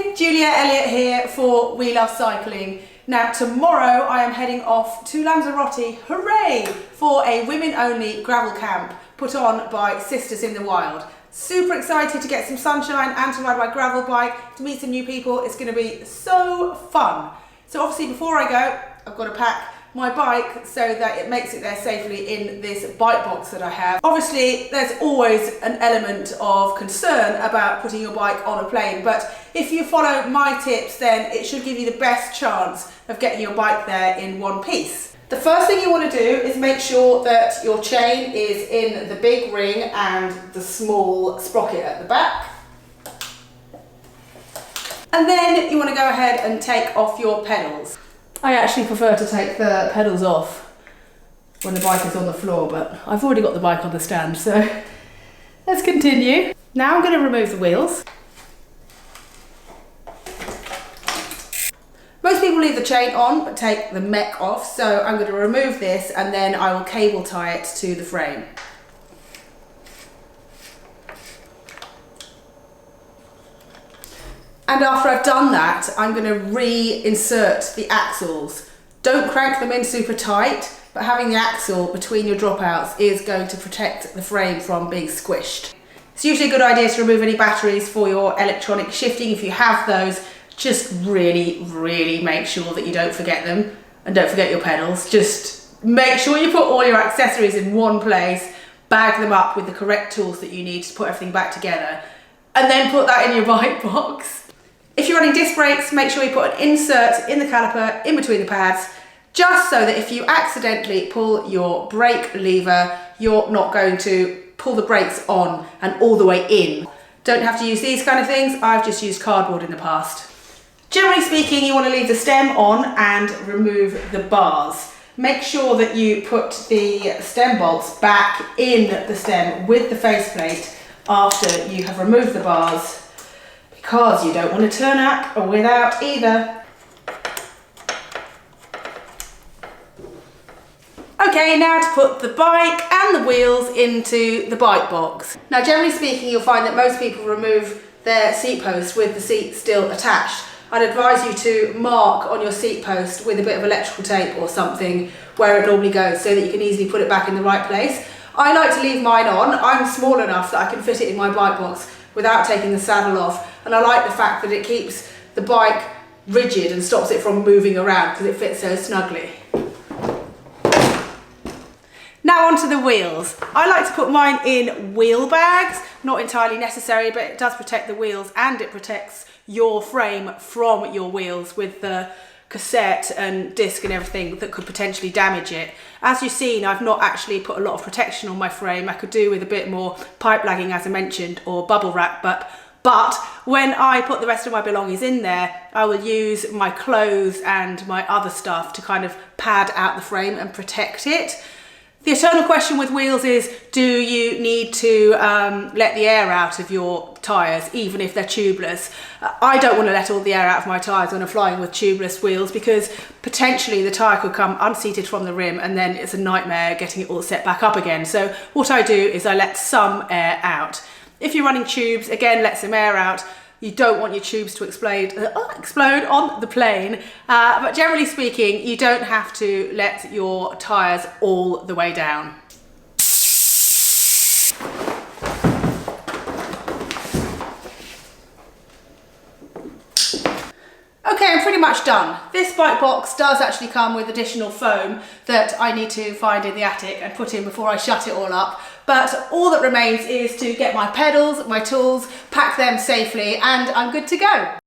morning, Julia Elliott here for We Love Cycling. Now tomorrow I am heading off to Lanzarote, hooray, for a women only gravel camp put on by Sisters in the Wild. Super excited to get some sunshine and to ride my gravel bike, to meet some new people. It's going to be so fun. So obviously before I go, I've got to pack my bike so that it makes it there safely in this bike box that I have. Obviously there's always an element of concern about putting your bike on a plane, but if you follow my tips then it should give you the best chance of getting your bike there in one piece. The first thing you want to do is make sure that your chain is in the big ring and the small sprocket at the back. And then you want to go ahead and take off your pedals. I actually prefer to take the pedals off when the bike is on the floor, but I've already got the bike on the stand, so let's continue. Now I'm going to remove the wheels. Most people leave the chain on but take the mech off, so I'm going to remove this and then I will cable tie it to the frame. And after I've done that, I'm going to reinsert the axles. Don't crank them in super tight, but having the axle between your dropouts is going to protect the frame from being squished. It's usually a good idea to remove any batteries for your electronic shifting. If you have those, just really make sure that you don't forget them and don't forget your pedals. Just make sure you put all your accessories in one place, bag them up with the correct tools that you need to put everything back together, and then put that in your bike box. If you're running disc brakes, make sure you put an insert in the caliper in between the pads, just so that if you accidentally pull your brake lever, you're not going to pull the brakes on and all the way in. Don't have to use these kind of things. I've just used cardboard in the past. Generally speaking, you want to leave the stem on and remove the bars. Make sure that you put the stem bolts back in the stem with the faceplate after you have removed the bars, because you don't want to turn up without either. Okay, now to put the bike and the wheels into the bike box. Now generally speaking, you'll find that most people remove their seat post with the seat still attached. I'd advise you to mark on your seat post with a bit of electrical tape or something where it normally goes so that you can easily put it back in the right place. I like to leave mine on. I'm small enough that I can fit it in my bike box without taking the saddle off, and I like the fact that it keeps the bike rigid and stops it from moving around because it fits so snugly. Now onto the wheels. I like to put mine in wheel bags, not entirely necessary, but it does protect the wheels and it protects your frame from your wheels with the cassette and disc and everything that could potentially damage it. As you've seen, I've not actually put a lot of protection on my frame. I could do with a bit more pipe lagging, as I mentioned, or bubble wrap, but when I put the rest of my belongings in there, I will use my clothes and my other stuff to kind of pad out the frame and protect it. The eternal question with wheels is, do you need to let the air out of your tyres, even if they're tubeless? I don't want to let all the air out of my tyres when I'm flying with tubeless wheels, because potentially the tyre could come unseated from the rim and then it's a nightmare getting it all set back up again. So what I do is I let some air out. If you're running tubes, again, let some air out. You don't want your tubes to explode on the plane, but generally speaking, you don't have to let your tyres all the way down. Okay, I'm pretty much done. This bike box does actually come with additional foam that I need to find in the attic and put in before I shut it all up. But all that remains is to get my pedals, my tools, pack them safely, and I'm good to go.